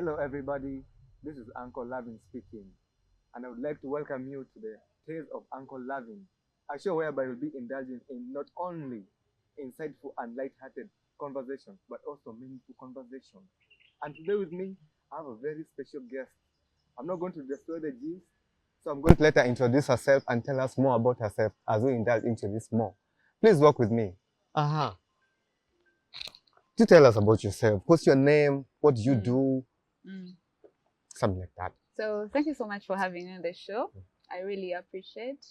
Hello, everybody. This is Uncle Lavin speaking, and I would like to welcome you to the Tales of Uncle Lavin, a show whereby we'll be indulging in not only insightful and light-hearted conversation, but also meaningful conversation. And today with me, I have a very special guest. I'm not going to destroy the gist, so I'm going to let her introduce herself and tell us more about herself as we indulge into this more. Please walk with me. Uh-huh. Do tell us about yourself. What's your name? What do you do? Something like that. So thank you so much for having me on the show. I really appreciate.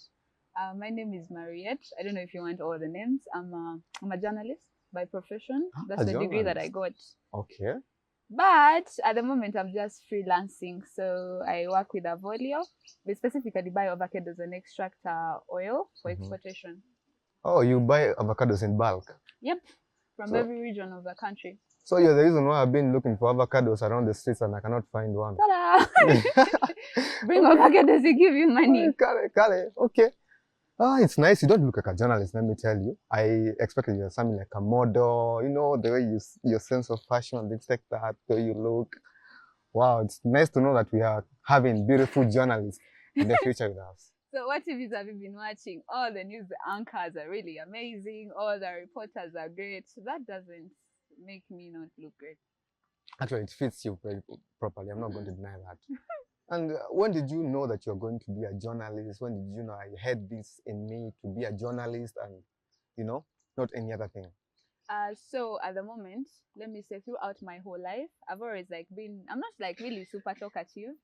My name is Mariette. I don't know if you want all the names. I'm a journalist by profession. That's the degree that I got. Okay. But at the moment, I'm just freelancing. So I work with Avolio. We specifically buy avocados and extract oil for exportation. Oh, you buy avocados in bulk? Yep, from every region of the country. So you're the reason why I've been looking for avocados around the streets and I cannot find one. Ta-da! Bring avocados, they give you money. Okay. It's nice. You don't look like a journalist, let me tell you. I expected you were something like a model, you know, the way your sense of fashion, things like that, the way you look. Wow, it's nice to know that we are having beautiful journalists in the future with us. So what TVs have you been watching? All the news anchors are really amazing. All the reporters are great. So that doesn't make me not look great. Actually, it fits you very properly. I'm not going to deny that. And when did you know that you're going to be a journalist? When did you know I had this in me to be a journalist and, you know, not any other thing? So at the moment, let me say throughout my whole life, I've always I'm not like really super talkative,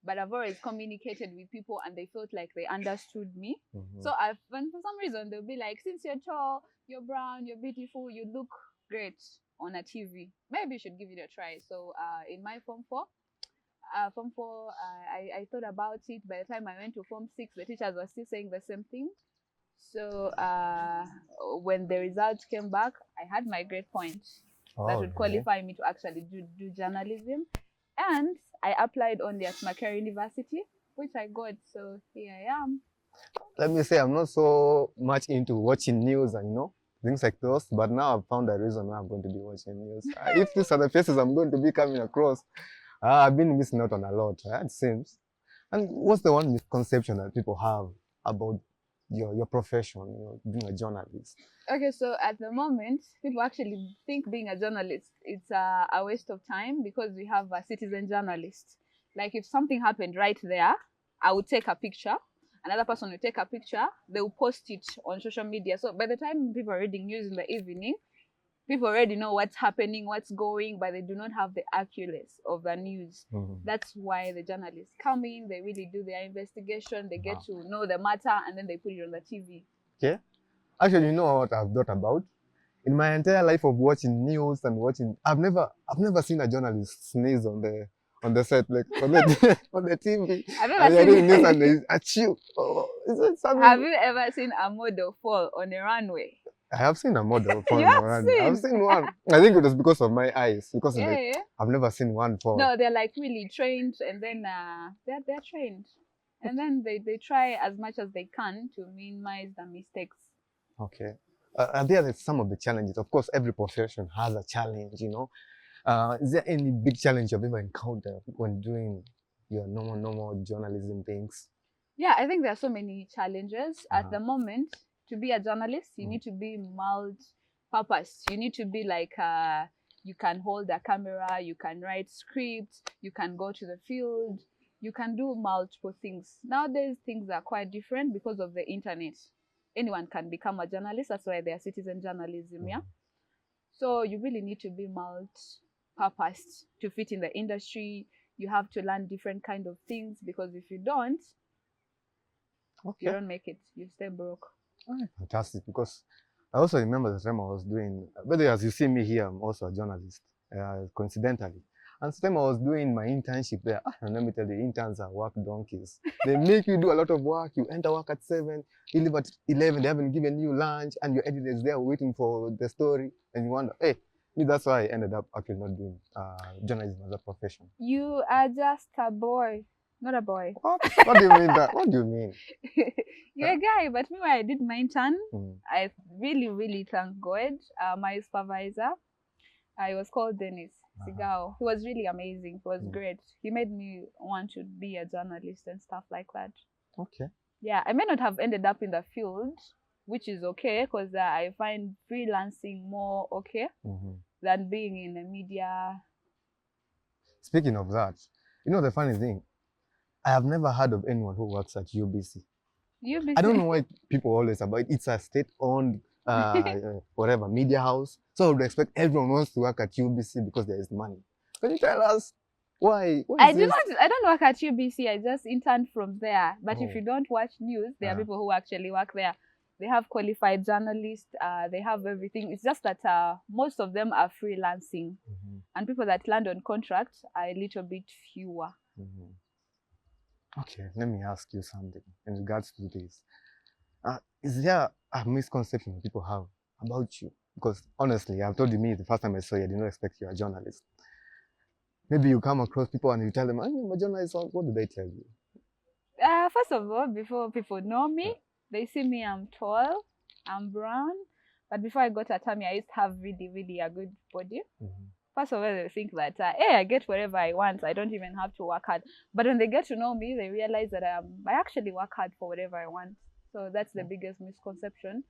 but I've always communicated with people and they felt like they understood me. So when for some reason they'll be like, since you're tall, you're brown, you're beautiful, you look great on a TV, maybe you should give it a try. So in my Form 4, I thought about it. By the time I went to Form 6, the teachers were still saying the same thing. So when the results came back, I had my grade points that would qualify me to actually do journalism. And I applied only at Makerere University, which I got. So here I am. Let me say, I'm not so much into watching news and, you know, things like those. But now I've found a reason why I'm going to be watching news. If these are the faces I'm going to be coming across, I've been missing out on a lot, it seems. And what's the one misconception that people have about your profession, you know, being a journalist? Okay, so at the moment, people actually think being a journalist, it's a waste of time because we have a citizen journalist. Like if something happened right there, I would take a picture. Another person will take a picture. They will post it on social media. So by the time people are reading news in the evening, people already know what's happening, what's going, but they do not have the accuracy of the news. That's why the journalists come in, they really do their investigation, they get to know the matter, and then they put it on the TV. Okay. Actually, you know what I've thought about? In my entire life of watching news and watching, I've never seen a journalist sneeze on the set, like on the on the TV. Have you ever seen a model fall on a runway? I have seen a model fall on a runway. I've seen one. I think it was because of my eyes, because I've never seen one fall. No, they're like really trained, and then they're trained, and then they try as much as they can to minimize the mistakes. Okay. There are some of the challenges. Of course, every profession has a challenge, you know. Is there any big challenge you've ever encountered when doing your normal journalism things? Yeah, I think there are so many challenges at the moment. To be a journalist, you need to be multi-purpose. You need to be like, you can hold a camera, you can write scripts, you can go to the field, you can do multiple things. Nowadays, things are quite different because of the internet. Anyone can become a journalist. That's why there's citizen journalism, yeah? So you really need to be multi-purpose to fit in the industry. You have to learn different kind of things because if you don't, you don't make it. You stay broke. Fantastic, because I also remember the time I was doing, but as you see me here, I'm also a journalist, coincidentally. And the time I was doing my internship there, and let me tell you, interns are work donkeys. They make you do a lot of work. You enter work at 7, you leave at 11, they haven't given you lunch, and your editor is there waiting for the story, and you wonder, hey, that's why I ended up actually not doing journalism as a profession. You are just a boy. Not a boy. What? What do you mean that? What do you mean? You're a guy, but me when I did my intern, I really, really thank God. My supervisor, he was called Dennis. Sigao. He was really amazing. He was great. He made me want to be a journalist and stuff like that. Okay. Yeah, I may not have ended up in the field, which is okay because I find freelancing more okay than being in the media. Speaking of that, you know the funny thing, I have never heard of anyone who works at UBC. I don't know why people always about it. It's a state-owned, whatever, media house. So I would expect everyone wants to work at UBC because there is money. Can you tell us why? I don't work at UBC. I just interned from there. But if you don't watch news, there are people who actually work there. They have qualified journalists. They have everything. It's just that most of them are freelancing, and people that land on contracts are a little bit fewer. Okay, let me ask you something in regards to this. Is there a misconception people have about you? Because honestly, I've told you me the first time I saw you, I did not expect you a journalist. Maybe you come across people and you tell them, I'm a journalist. What do they tell you? First of all, before people know me, they see me, I'm tall, I'm brown. But before I got a tummy, I used to have really, really a good body. First of all, they think that, hey, I get whatever I want. I don't even have to work hard. But when they get to know me, they realize that I actually work hard for whatever I want. So that's the biggest misconception,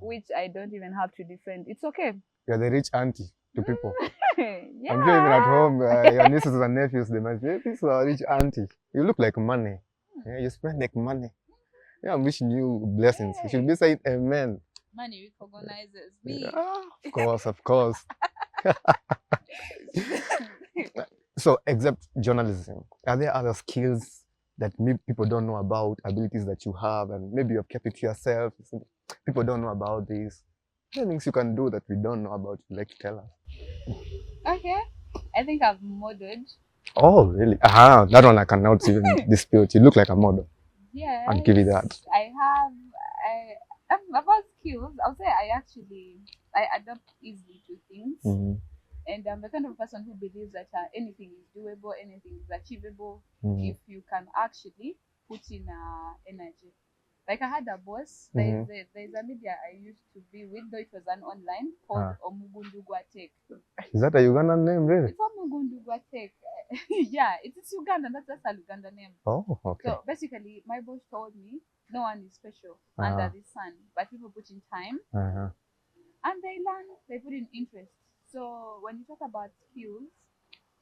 which I don't even have to defend. It's okay. You're the rich auntie to people. Yeah. I'm sure even at home, your nieces and nephews, they might say, this is a rich auntie. You look like money. Yeah, you spend like money. Yeah, I'm wishing you blessings. You should be saying amen. Money recognizes me. Yeah, of course, of course. So, except journalism, are there other skills that maybe people don't know about, abilities that you have, and maybe you've kept it to yourself? People don't know about this. There are things you can do that we don't know about. You'd like to tell us? Okay. I think I've modeled. Oh, really? That one I cannot even dispute. You look like a model. Yeah. I'll give you that. About skills, I'll say I adapt easily to things. And I'm the kind of person who believes that anything is doable, anything is achievable if you can actually put in energy. Like I had a boss, there's a media I used to be with, though it was an online, called Omugundugwa Tech. Is that a Ugandan name, really? It's Omugundugwa Tech. Yeah, it's Ugandan, that's just a Uganda name. Oh, okay. So basically, my boss told me no one is special under the sun, but people put in time and they learn, they put in interest. So when you talk about skills,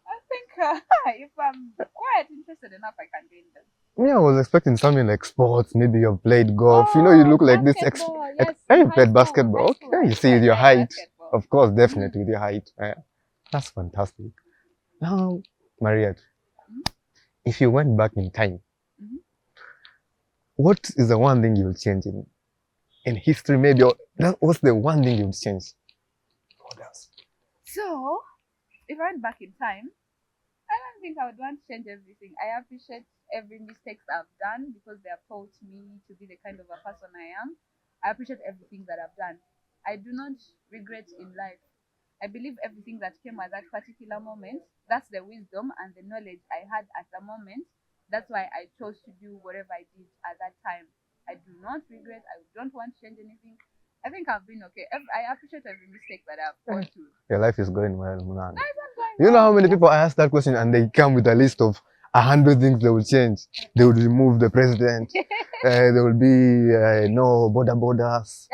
I think if I'm quite interested enough, I can gain them. Yeah, I was expecting something like sports. Maybe you've played golf. You know, you look like this. Yes, you played basketball. Okay, you see with your height. Basketball. Of course, definitely with your height. That's fantastic. Now, Mariette, if you went back in time, what is the one thing you will change in history? Maybe, or what's the one thing you would change? What else? So, if I went back in time, I don't think I would want to change everything. I appreciate every mistake I've done because they have taught me to be the kind of a person I am. I appreciate everything that I've done. I do not regret in life. I believe everything that came at that particular moment, that's the wisdom and the knowledge I had at the moment. That's why I chose to do whatever I did at that time. I do not regret. I don't want to change anything. I think I've been okay. I appreciate every mistake that I've gone through. Your life is going well, Munan. No, it's not going You know well. how many people I ask that question and they come with a list of 100 things they will change. They will remove the president. There will be no borders.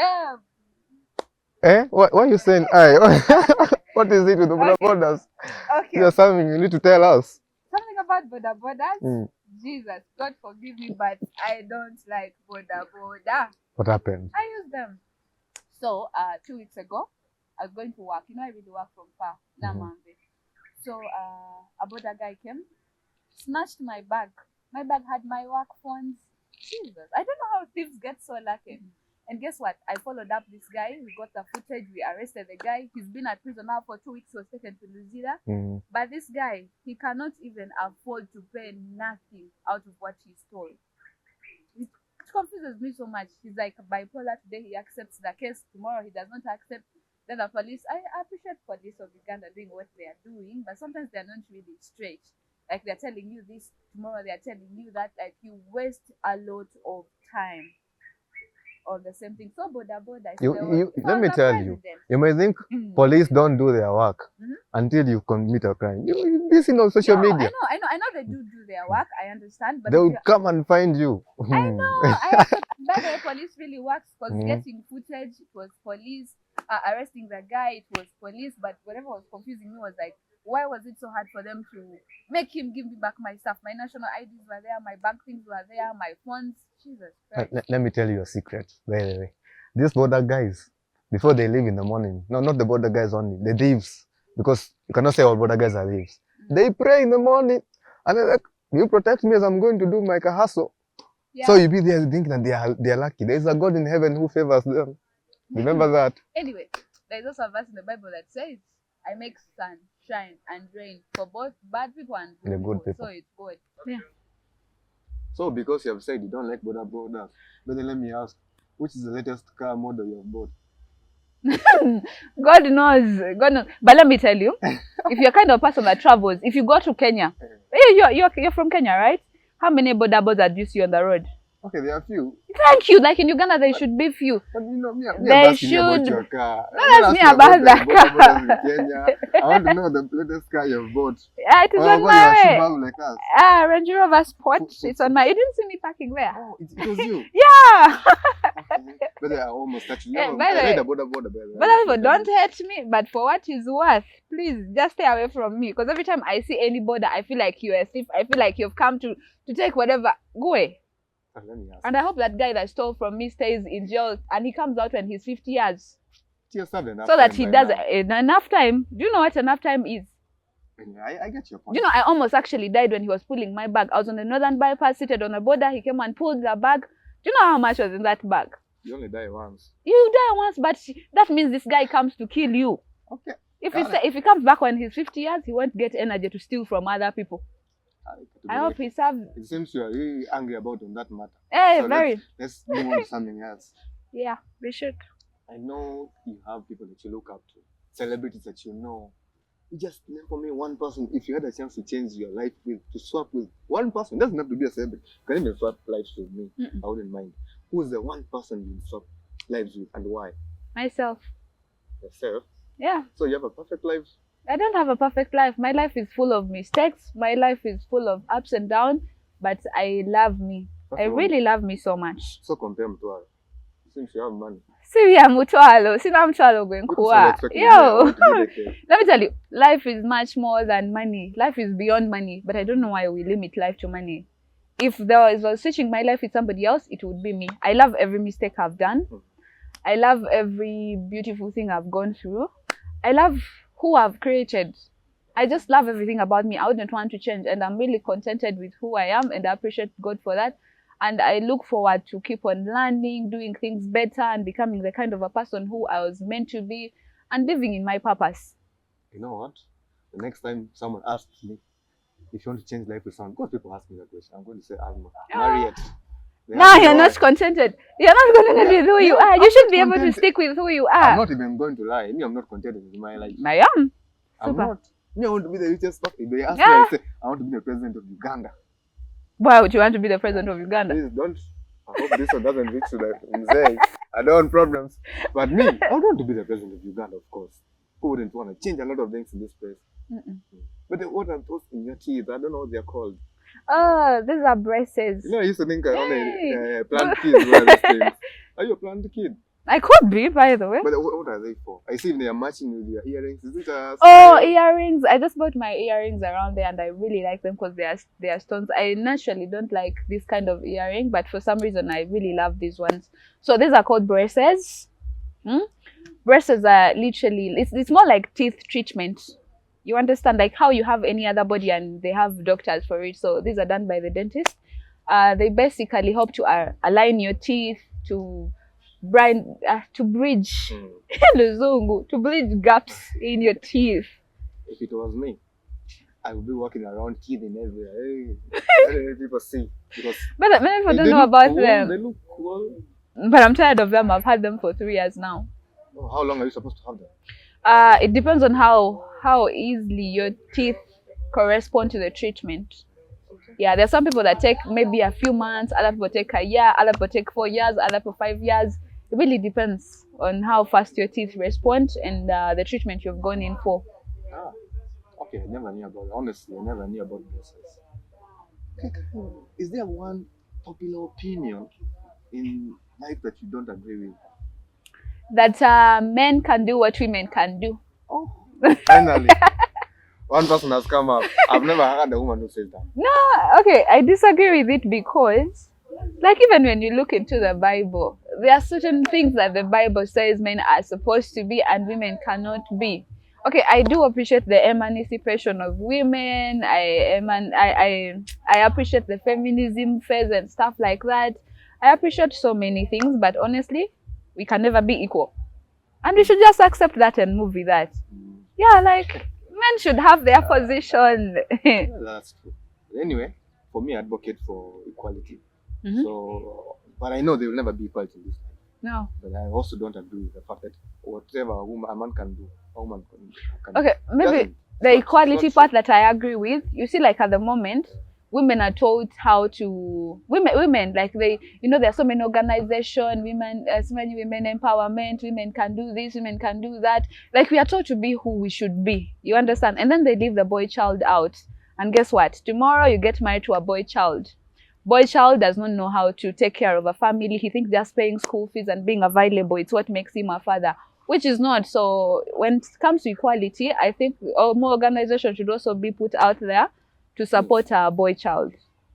What are you saying? What is it with the borders? Okay. There's something you need to tell us. Something about borders? Jesus, God forgive me, but I don't like border. What happened? I use them. So, 2 weeks ago, I was going to work. You know, I really work from far. So, a border guy came, snatched my bag. My bag had my work phones. Jesus, I don't know how thieves get so lucky. And guess what? I followed up this guy. We got the footage. We arrested the guy. He's been at prison now for 2 weeks. He was taken to Luzira. But this guy, he cannot even afford to pay nothing out of what he stole. It confuses me so much. He's like bipolar. Today he accepts the case. Tomorrow he does not accept. Then the police, I appreciate police of Uganda doing what they are doing, but sometimes they're not really straight. Like they're telling you this, tomorrow they're telling you that. Like you waste a lot of time. all the same thing. So boda, Let me tell you, you may think police don't do their work until you commit a crime. You've seen on social media. I know they do their work. I understand, but They will come and find you. I know. By the way, police really works because getting footage, it was police. Arresting the guy, it was police. But whatever was confusing me was like, why was it so hard for them to make him give me back my stuff? My national IDs were there, my bank things were there, my phones. Jesus Christ. Let me tell you a secret, by the way. These border guys, before they leave in the morning, no, not the border guys only, the thieves, because you cannot say all border guys are thieves. They pray in the morning, and they're like, you protect me as I'm going to do my hustle. Yeah. So you be there thinking that they are lucky. There is a God in heaven who favors them. Remember that. Anyway, there is also a verse in the Bible that says, I make sun shine and rain for both bad people and good people. So it's good. Yeah. So because you have said you don't like borders, but then let me ask, which is the latest car model you have bought? God knows. But let me tell you, if you're kind of person that travels, if you go to Kenya, you're from Kenya, right? How many border do you see on the road? Okay, there are few. Thank you. Like in Uganda, there should be few. But you know, they should. About your car. Don't ask me about the car. In Kenya. I want to know the latest car you've bought. Yeah, it is on my way. Like us. Range Rover Sport. It's on my. You didn't see me parking there. Oh, it was you. Yeah. Okay. But they are almost actually. Yeah, by the way, don't hate me. But for what it's worth, please just stay away from me. Because every time I see any border, I feel like you're a thief. I feel like you've come to take whatever. Go away. And I hope that guy that stole from me stays in jail and he comes out when he's 50 years. So that he does enough time. Do you know what enough time is? I get your point. You know, I almost actually died when he was pulling my bag. I was on the northern bypass, seated on a border. He came and pulled the bag. Do you know how much was in that bag? You only die once. You die once, but that means this guy comes to kill you. Okay. If he comes back when he's 50 years, he won't get energy to steal from other people. I hope he serves. It seems you are really angry about on that matter. Hey, so very. Let's move on to something else. Yeah, we should. I know you have people that you look up to, celebrities that you know. You just name for me one person. If you had a chance to change your life to swap with one person, it doesn't have to be a celebrity. You can even swap lives with me. I wouldn't mind. Who's the one person you swap lives with and why? Myself. Yourself? Yeah. So you have a perfect life? I don't have a perfect life. My life is full of mistakes. My life is full of ups and downs. But I love me. I really love me so much. So compare to her. Since you have money. Sina mtwalo gwenkuwa. Yo. Let me tell you, life is much more than money. Life is beyond money. But I don't know why we limit life to money. If there was switching my life with somebody else, it would be me. I love every mistake I've done. I love every beautiful thing I've gone through. I love who I've created. I just love everything about me. I wouldn't want to change, and I'm really contented with who I am, and I appreciate God for that. And I look forward to keep on learning, doing things better, and becoming the kind of a person who I was meant to be, and living in my purpose. You know what? The next time someone asks me if you want to change life with someone, because people ask me that question, I'm going to say Alma. Marry it. No, you're not contented. You're not contented with who you are. You should be able to stick with who you are. I'm not even going to lie. Me, I'm not contented with my life. I am. I'm not. Me, I want to be the richest person. If they ask me, I say, I want to be the president of Uganda. Why would you want to be the president of Uganda? Please don't. I hope this one doesn't reach to that. I'm saying, I don't want problems. But me, I want to be the president of Uganda, of course. Who wouldn't want to change a lot of things in this place? But what are those in your teeth? I don't know what they're called. Oh, these are braces. You know, I used to think I only plant kids were these things. Are you a plant kid? I could be, by the way. But what are they for? I see they are matching with your earrings. Is it a... Oh, earrings. I just bought my earrings around there and I really like them because they are stones. I naturally don't like this kind of earring, but for some reason I really love these ones. So these are called braces. Braces are literally, it's more like teeth treatment. You understand, like how you have any other body and they have doctors for it. So these are done by the dentist. They basically help to align your teeth, to bridge to bridge gaps in your teeth. If it was me, I would be walking around kidding everywhere. Hey, people see. Because but many people don't know about cool. them. They look cool. But I'm tired of them. I've had them for 3 years now. Oh, how long are you supposed to have them? It depends on how easily your teeth correspond to the treatment. Okay. Yeah, there's some people that take maybe a few months, other people take a year, other people take 4 years, other people 5 years. It really depends on how fast your teeth respond and the treatment you've gone in for. Ah, okay, I never knew about it. Honestly, I never knew about this. Is there one popular opinion in life that you don't agree with? That men can do what women can do. Oh, finally. One person has come up. I've never heard a woman who says that. No, okay, I disagree with it because, like, even when you look into the Bible, there are certain things that the Bible says men are supposed to be and women cannot be. Okay, I do appreciate the emancipation of women. I appreciate the feminism phase and stuff like that. I appreciate so many things, but honestly, we can never be equal. And we should just accept that and move with that. Yeah, like, men should have their position. Well, that's true. Anyway, for me, I advocate for equality. Mhm. So, but I know there will never be equality in this life. No. But I also don't agree with the fact that whatever a man can do, a woman can Okay, maybe doesn't. the It's not equality true. part that I agree with, you see, like at the moment, women are taught how to women like they, there are so many organizations, women, so many women empowerment, women can do this, women can do that. Like we are taught to be who we should be. You understand? And then they leave the boy child out. And guess what? Tomorrow you get married to a boy child. Boy child does not know how to take care of a family. He thinks just paying school fees and being available, it's what makes him a father, which is not. So when it comes to equality, I think more organizations should also be put out there to support our boy child.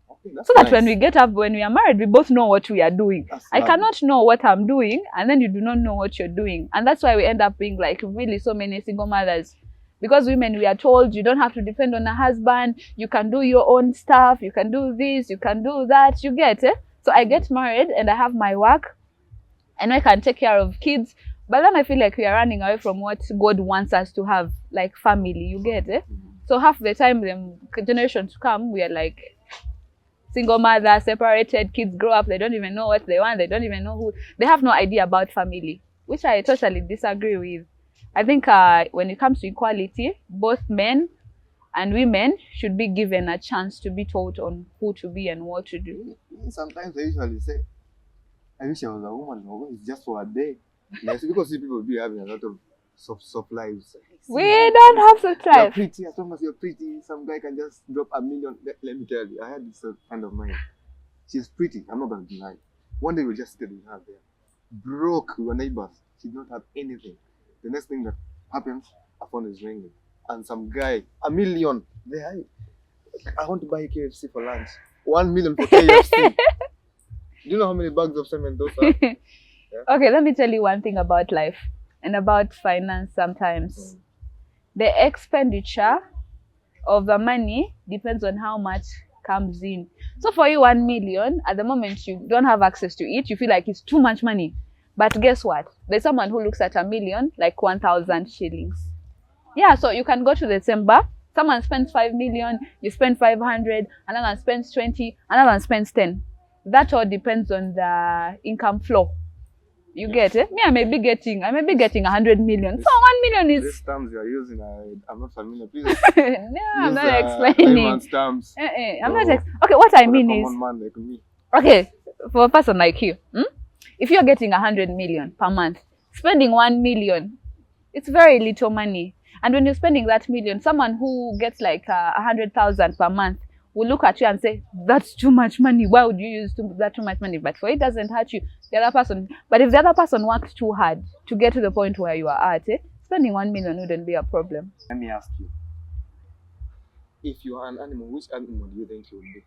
Okay, that's So that nice. when we get up, when we are married, we both know what we are doing. That's I lovely. cannot know what I'm doing, and then you do not know what you're doing. And that's why we end up being like really so many single mothers. Because women, we are told you don't have to depend on a husband, you can do your own stuff, you can do this, you can do that, you get it? So I get married and I have my work and I can take care of kids. But then I feel like we are running away from what God wants us to have, like family, you get it? So half the time, the generations come, we are like single mothers, separated, kids grow up, they don't even know what they want, they don't even know who, they have no idea about family, which I totally disagree with. I think when it comes to equality, both men and women should be given a chance to be taught on who to be and what to do. Sometimes I usually say, I wish I was a woman, or it's just for a day. Yes, because people will be having a lot of soft lives. We don't have to You're try. pretty, as long as you're pretty, some guy can just drop $1 million. Let me tell you, I had this friend of mine. She's pretty, I'm not going to deny. One day we just stayed with her there. Broke, we were neighbors. She did not have anything. The next thing that happens, her phone is ringing. And some guy, $1 million. I want to buy KFC for lunch. 1 million for KFC. Do you know how many bags of cement those are? Okay, let me tell you one thing about life and about finance sometimes. The expenditure of the money depends on how much comes in. So for you, 1 million, at the moment you don't have access to it, you feel like it's too much money. But guess what? There's someone who looks at 1 million like 1,000 shillings. Yeah, so you can go to December, someone spends 5 million, you spend 500, another one spends 20, another one spends 10. That all depends on the income flow. You get it? Me, I may be getting 100 million. So 1 million These is terms you are using, I'm not familiar. Please no, I'm use, not explaining. layman's terms. I'm not okay, what I For mean a is, common man like me. okay, for a person like you, if you're getting 100 million per month, spending 1 million, it's very little money. And when you're spending that million, someone who gets like 100,000 per month will look at you and say, that's too much money. Why would you use that too much money? But for it doesn't hurt you. The other person, but if the other person works too hard to get to the point where you are at, spending 1 million wouldn't be a problem. Let me ask you. If you are an animal, which animal do you think you would be?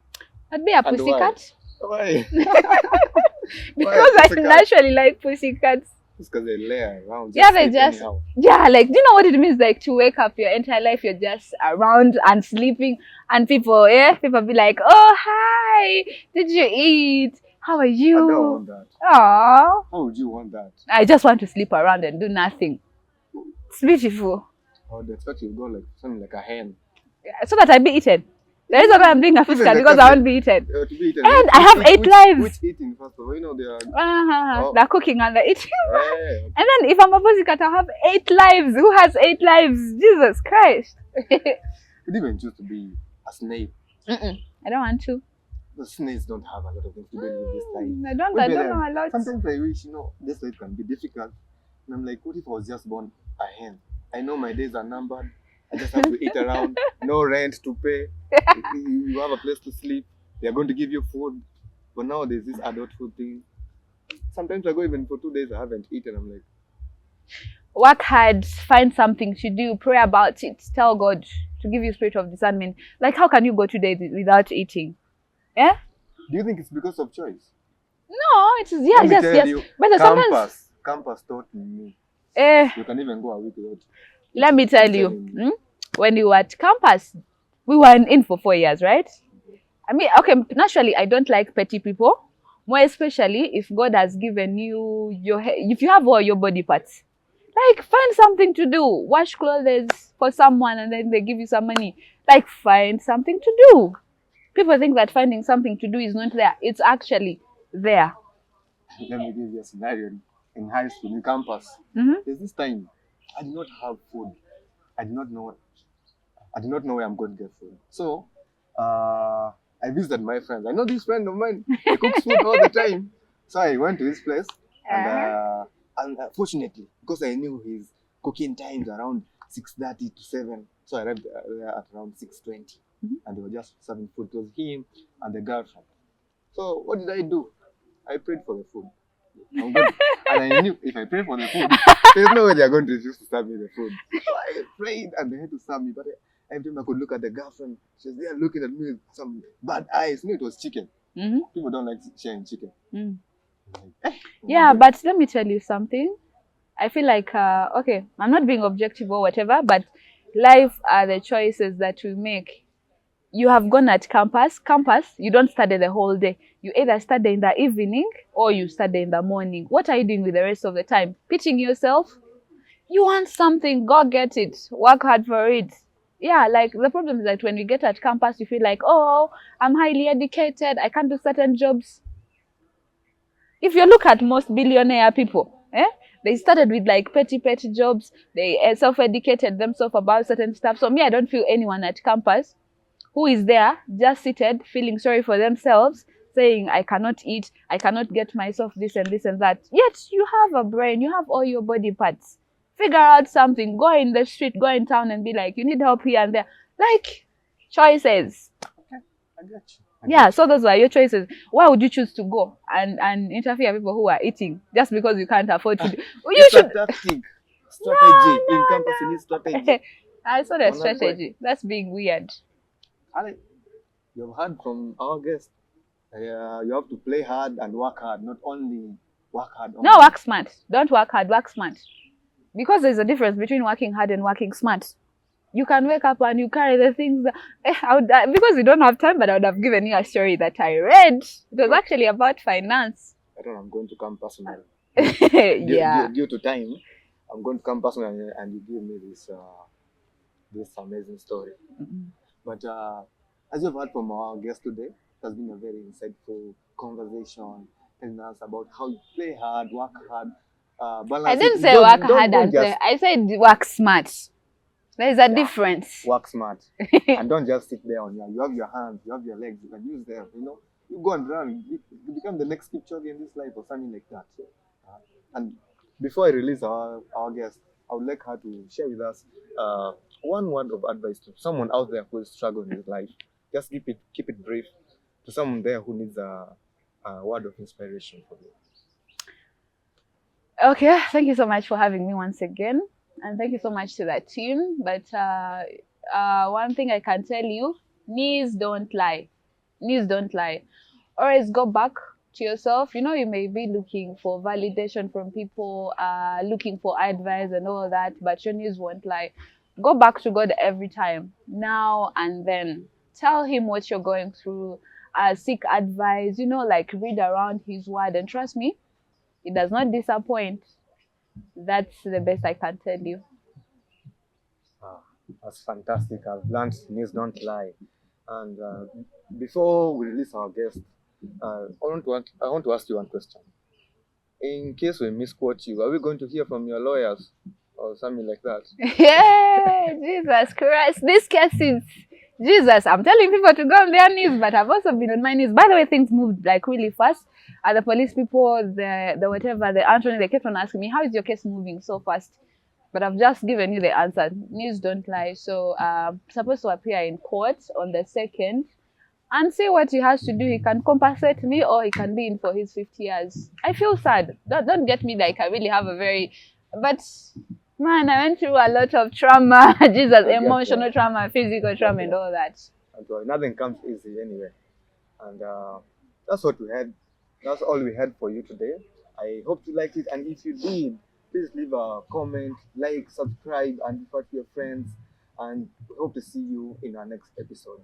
I'd be a And why? pussycat. Why? Because I naturally like pussycats. It's because they lay around. Yeah, they sleep just, anyhow. yeah, like, do you know what it means, like, to wake up your entire life, you're just around and sleeping, and people be like, oh, hi, did you eat? How are I don't you? want that. Aww. How would you want that? I just want to sleep around and do nothing. It's beautiful. I would expect you to go like something like a hen. So that I be eaten. The reason why I'm being a pussycat the because I cousin. won't be eaten. To be eaten. And I have 8 lives. Which eating, first of all? You know, they are. Oh. They're cooking and they're eating. Hey. And then if I'm a pussycat, I'll have 8 lives. Who has 8 lives? Jesus Christ. You didn't even choose to be a snake. I don't want to. The snails don't have a lot of things to do with this life. I don't Maybe know a lot. sometimes I wish, this life can be difficult. And I'm like, what if I was just born a hen? I know my days are numbered. I just have to eat around. No rent to pay. You have a place to sleep. They're going to give you food. But now there's this adult food thing. Sometimes I go even for 2 days I haven't eaten. I'm like, Work hard, find something to do, pray about it, tell God to give you spirit of discernment. Like, how can you go 2 days without eating? Yeah? do you think it's because of choice? No, it is, yeah, Let me yes, tell yes. you, But sometimes, Campus taught me. eh, You can even go a week without. let me tell you, telling me. when you were at campus, we were in for 4 years, right? I mean, okay, naturally, I don't like petty people, more especially if God has given you if you have all your body parts. Like, find something to do. Wash clothes for someone and then they give you some money. Like, find something to do. People think that finding something to do is not there. It's actually there. Let me give you a scenario. In high school, in campus, Mm-hmm. there's this time I did not have food. I did not know where I'm going to get food. So, I visited my friends. I know this friend of mine. He cooks food all the time. So I went to his place, and fortunately, because I knew his cooking times around 6:30 to 7, so I arrived there at around 6:20, and they were just serving food. It was him and the girlfriend. So what did I do? I prayed for the food. I'm good. And I knew if I pray for the food, there's no way they're going to refuse to serve me the food. So I prayed and they had to serve me. But every time I could look at the girlfriend, she was there looking at me with some bad eyes. No, it was chicken. Mm-hmm. People don't like sharing chicken. Mm. Like, Yeah, but let me tell you something. I feel like, okay, I'm not being objective or whatever, but life are the choices that we make. You have gone at campus. Campus, you don't study the whole day. You either study in the evening or you study in the morning. What are you doing with the rest of the time? Pitching yourself? You want something, go get it. Work hard for it. Yeah, like the problem is that when we get at campus, you feel like, oh, I'm highly educated. I can't do certain jobs. If you look at most billionaire people, they started with like petty jobs. They self-educated themselves about certain stuff. So me, I don't feel anyone at campus who is there just seated feeling sorry for themselves, saying, I cannot eat, I cannot get myself this and this and that. Yet you have a brain, you have all your body parts. Figure out something, go in the street, go in town and be like, you need help here and there. Like, choices. okay, I got you. Yeah, so those are your choices. Why would you choose to go and interfere with people who are eating just because you can't afford to do? You It's should. a tactic. Strategy. In campus, you need strategy. I saw the Well, that's strategy. That's being weird. Ale, you've heard from our guest. You have to play hard and work hard, not only work hard. No, work smart. Don't work hard, work smart. Because there's a difference between working hard and working smart. You can wake up and you carry the things that, because we don't have time, but I would have given you a story that I read. It was actually about finance. I don't know, I'm going to come personal. Yeah. Due to time, I'm going to come personal and you give me this amazing story. But as you've heard from our guest today, it has been a very insightful conversation telling us about how you play hard, work hard, balance. I didn't it. say Don't- work don't- hard don't and just play. I said work smart. There is a difference. work smart and don't just sit there on your. You have your hands, you have your legs, you can use them. You go and run. You become the next Kipchoge in this life or something like that. And before I release our guest, I would like her to share with us one word of advice to someone out there who is struggling with life. Just keep it brief to someone there who needs a word of inspiration for you. Okay, thank you so much for having me once again. And thank you so much to that team. But one thing I can tell you, knees don't lie. Knees don't lie. Always go back to yourself. You may be looking for validation from people, looking for advice and all that, but your knees won't lie. Go back to God every time, now and then. Tell him what you're going through. Seek advice, like read around his word. And trust me, it does not disappoint. That's the best I can tell you. That's fantastic. I've learned knees don't lie. And before we release our guest, I want to ask you one question. In case we misquote you, are we going to hear from your lawyers or something like that? Yeah, Jesus Christ. This case is Jesus, I'm telling people to go on their knees, but I've also been on my knees. By the way, things moved like really fast. The police people, the whatever, the attorney, they kept on asking me, how is your case moving so fast? But I've just given you the answer. News don't lie. So supposed to appear in court on the 2nd and see what he has to do. He can compensate me or he can be in for his 50 years. I feel sad. Don't get me like I really have a very, but man, I went through a lot of trauma. Jesus, emotional trauma, physical trauma, and all that. And nothing comes easy anyway. And that's what we had. That's all we had for you today. I hope you liked it. And if you did, please leave a comment, like, subscribe, and refer to your friends. And we hope to see you in our next episode.